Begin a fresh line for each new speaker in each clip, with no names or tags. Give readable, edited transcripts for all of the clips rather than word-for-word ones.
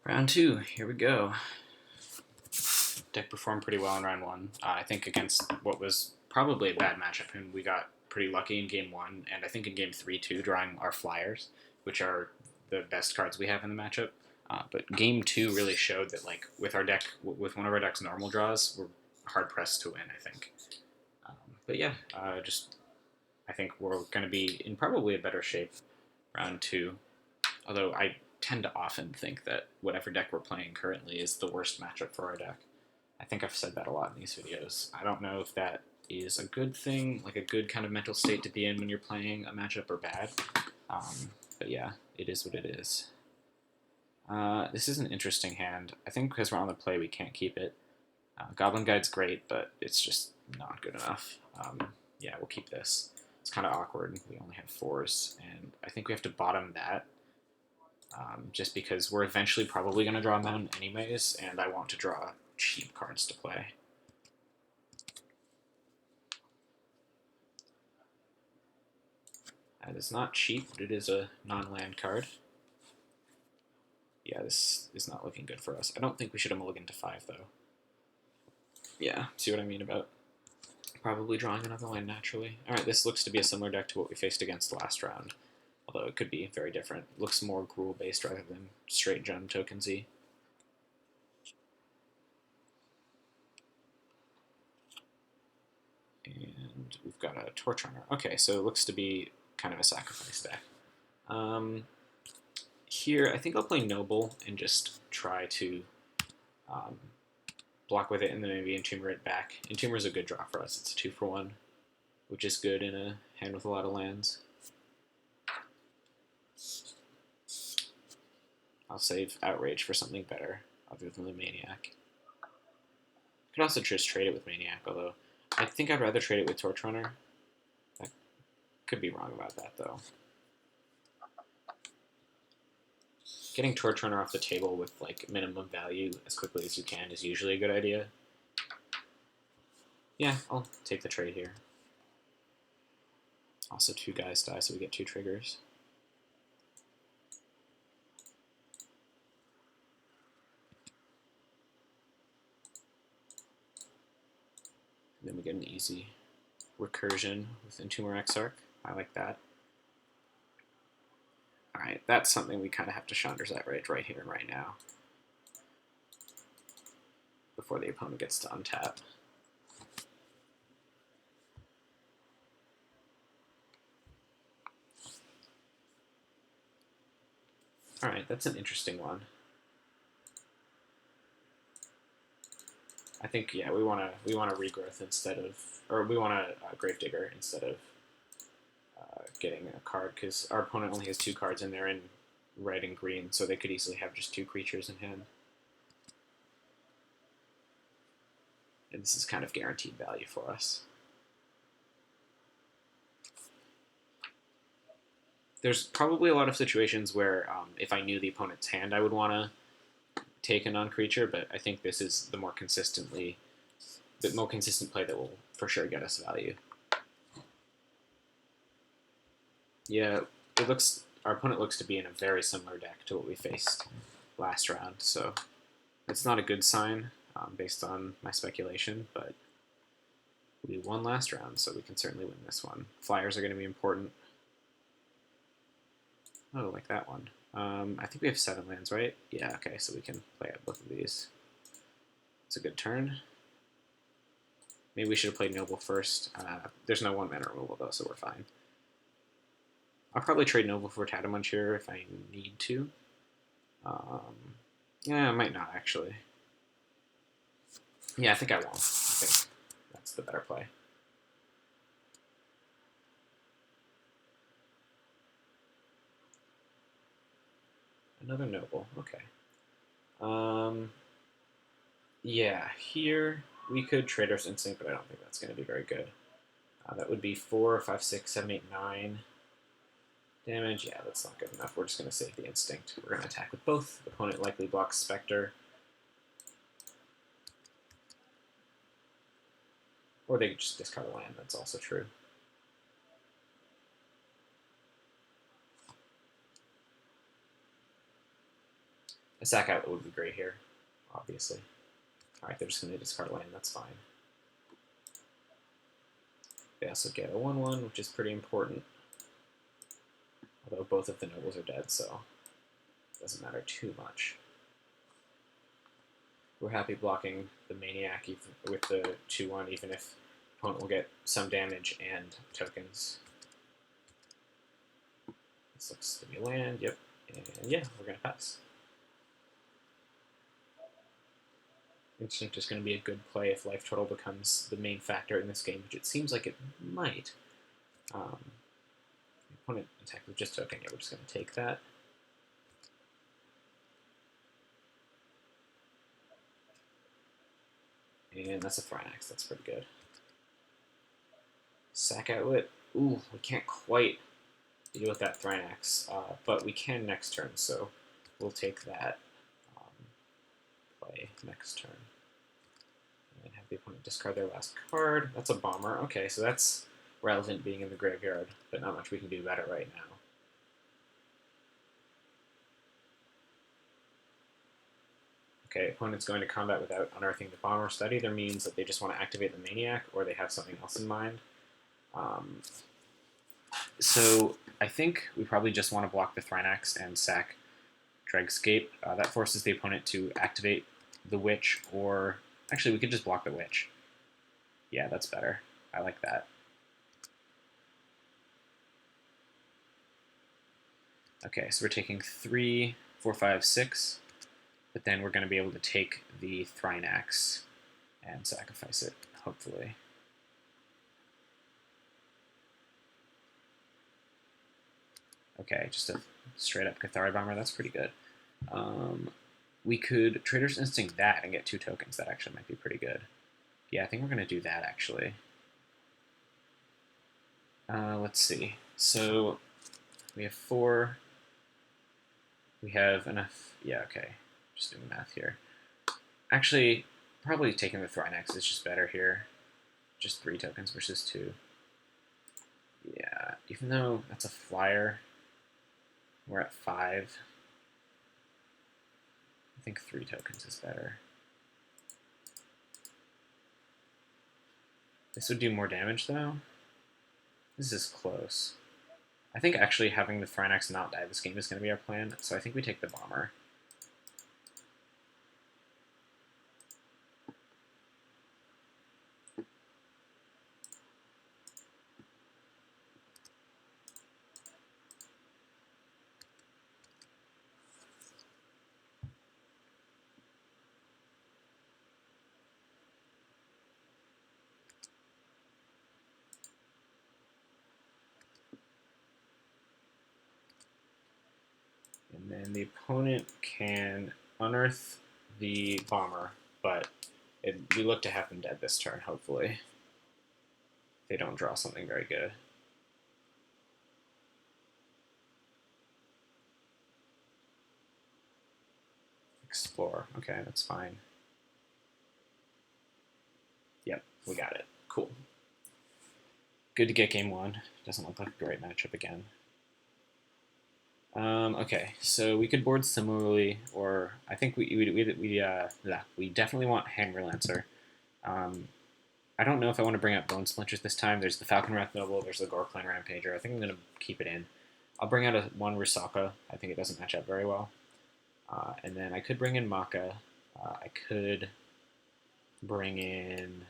Round two, here we go. Deck performed pretty well in round one. I think against what was probably a bad matchup, and we got pretty lucky in game one, and I think in game three too, drawing our flyers, which are the best cards we have in the matchup. But game two really showed that, like, with our deck, with one of our deck's normal draws, we're hard pressed to win, I think. But yeah, I think we're going to be in probably a better shape round two. Although I tend to often think that whatever deck we're playing currently is the worst matchup for our deck. I think I've said that a lot in these videos. I don't know if that is a good thing, like a good kind of mental state to be in when you're playing a matchup, or bad. But yeah, it is what it is. This is an interesting hand. I think because we're on the play, we can't keep it. Goblin Guide's great, but it's just not good enough. Yeah, we'll keep this. It's kind of awkward. We only have 4s, and I think we have to bottom that. Just because we're eventually probably going to draw a mountain anyways, and I want to draw cheap cards to play. That is not cheap, but it is a non-land card. Yeah, this is not looking good for us. I don't think we should have mulliganed to 5, though. Yeah, see what I mean about probably drawing another land naturally. Alright, this looks to be a similar deck to what we faced against last round, although it could be very different. It looks more Gruul-based rather than straight gem tokensy. And we've got a Torch Runner. Okay, so it looks to be kind of a sacrifice deck. Here, I think I'll play Noble and just try to block with it and then maybe Entomber it back. Entomber is a good draw for us. It's a 2-for-1, which is good in a hand with a lot of lands. I'll save Outrage for something better other than the Maniac. Could also just trade it with Maniac, although I think I'd rather trade it with Torch Runner. I could be wrong about that, though. Getting Torch Runner off the table with, like, minimum value as quickly as you can is usually a good idea. Yeah, I'll take the trade here. Also, 2 guys die, so we get 2 triggers. And then we get an easy recursion with Entomber Exarch. I like that. Alright, that's something we kind of have to Chandra's Outrage right here and right now, before the opponent gets to untap. Alright, that's an interesting one. I think, yeah, we want to Regrowth instead of, or we want a Gravedigger instead of getting a card, because our opponent only has 2 cards and they're in red and green, so they could easily have just 2 creatures in hand. And this is kind of guaranteed value for us. There's probably a lot of situations where if I knew the opponent's hand, I would want to take a non-creature, but I think this is the more consistent play that will for sure get us value. Yeah, our opponent looks to be in a very similar deck to what we faced last round, so it's not a good sign based on my speculation, but we won last round, so we can certainly win this one. Flyers are going to be important. Oh, like that one. I think we have 7 lands, right? Yeah, okay, so we can play out both of these. It's a good turn. Maybe we should have played Noble first. There's no 1-mana removal, though, so we're fine. I'll probably trade Noble for Tatamunch here if I need to. Yeah, I might not, actually. Yeah, I think I won't. I think that's the better play. Another Noble, okay. Yeah, here we could Trader's Instinct, but I don't think that's going to be very good. That would be 4, 5, 6, 7, 8, 9 damage. Yeah, that's not good enough. We're just going to save the Instinct. We're going to attack with both. The opponent likely blocks Spectre. Or they could just discard a land. That's also true. sack out would be great here, obviously. Alright, they're just going to discard land, that's fine. They also get a 1/1, which is pretty important. Although both of the nobles are dead, so it doesn't matter too much. We're happy blocking the Maniac with the 2/1, even if opponent will get some damage and tokens. This looks to be land, yep. And yeah, we're going to pass. Instinct is going to be a good play if life total becomes the main factor in this game, which it seems like it might. Opponent attack with just token, yeah, we're just going to take that. And that's a Thrynax, that's pretty good. Sack Outwit, ooh, we can't quite deal with that Thrynax, but we can next turn, so we'll take that play next turn. And have the opponent discard their last card. That's a bomber. Okay, so that's relevant being in the graveyard, but not much we can do about it right now. Okay, opponent's going to combat without unearthing the bomber. So that either means that they just want to activate the Maniac or they have something else in mind. So I think we probably just want to block the Thrynax and sack Dregscape. That forces the opponent to activate the Witch, or actually we could just block the Witch. Yeah, that's better. I like that. Okay, so we're taking 3, 4, 5, 6, but then we're going to be able to take the Thrynax and sacrifice it, hopefully. Okay, just a straight-up Cathari Bomber, that's pretty good. We could Trader's Instinct that and get 2 tokens. That actually might be pretty good. Yeah, I think we're going to do that, actually. Let's see. So we have 4. We have enough. Yeah, okay. Just doing math here. Actually, probably taking the Thrynax is just better here. Just 3 tokens versus 2. Yeah, even though that's a flyer, we're at 5. I think 3 tokens is better. This would do more damage, though. This is close. I think actually having the Thrynax not die this game is going to be our plan, so I think we take the bomber. And then the opponent can unearth the bomber, but we look to have them dead this turn, hopefully. They don't draw something very good. Explore. Okay, that's fine. Yep, we got it. Cool. Good to get game 1. Doesn't look like a great matchup again. Okay, so we could board similarly, or I think we definitely want Hammer Lancer. I don't know if I want to bring up Bone Splinters this time. There's the Falcon Wrath Noble, there's the Gorklan Rampager. I think I'm going to keep it in. I'll bring out one Rusaka. I think it doesn't match up very well. And then I could bring in Maka. I could bring in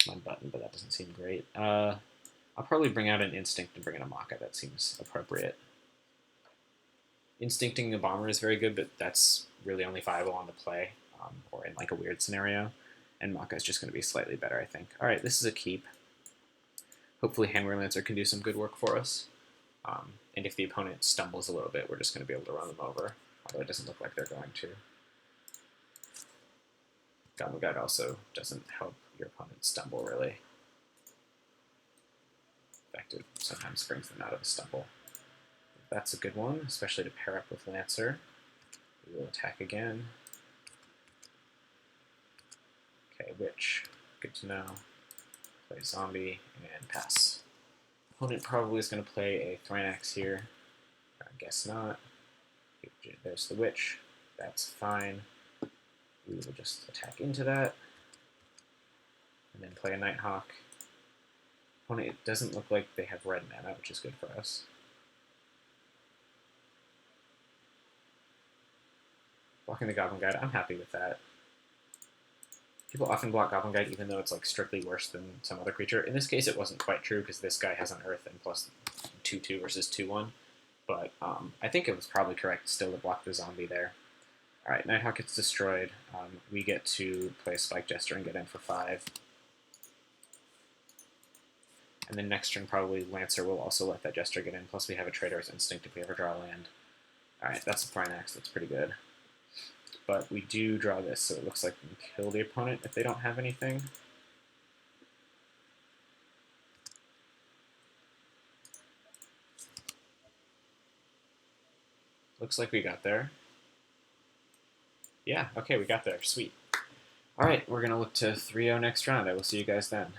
Mud Button, but that doesn't seem great. I'll probably bring out an Instinct and bring in a Maka. That seems appropriate. Instincting a bomber is very good, but that's really only viable on the play, or in like a weird scenario. And Maka is just going to be slightly better, I think. All right, this is a keep. Hopefully Hammer Lancer can do some good work for us. And if the opponent stumbles a little bit, we're just going to be able to run them over, although it doesn't look like they're going to. Gamma Guide also doesn't help your opponent stumble, really. In fact, it sometimes brings them out of a stumble. That's a good one, especially to pair up with Lancer. We will attack again. Okay, Witch. Good to know. Play Zombie and pass. Opponent probably is going to play a Thrynax here. I guess not. There's the Witch. That's fine. We will just attack into that, and then play a Nighthawk. Opponent, it doesn't look like they have red mana, which is good for us. Blocking the Goblin Guide, I'm happy with that. People often block Goblin Guide even though it's like strictly worse than some other creature. In this case, it wasn't quite true because this guy has an Earth and plus 2/2 versus 2/1. But I think it was probably correct still to block the zombie there. Alright, Nighthawk gets destroyed. We get to play a Spike Jester and get in for 5. And then next turn, probably Lancer will also let that Jester get in. Plus, we have a Trader's Instinct if we ever draw land. Alright, that's a Thrynax. That's pretty good. But we do draw this, so it looks like we can kill the opponent if they don't have anything. Looks like we got there. Yeah, okay, we got there. Sweet. Alright, we're going to look to 3-0 next round. I will see you guys then.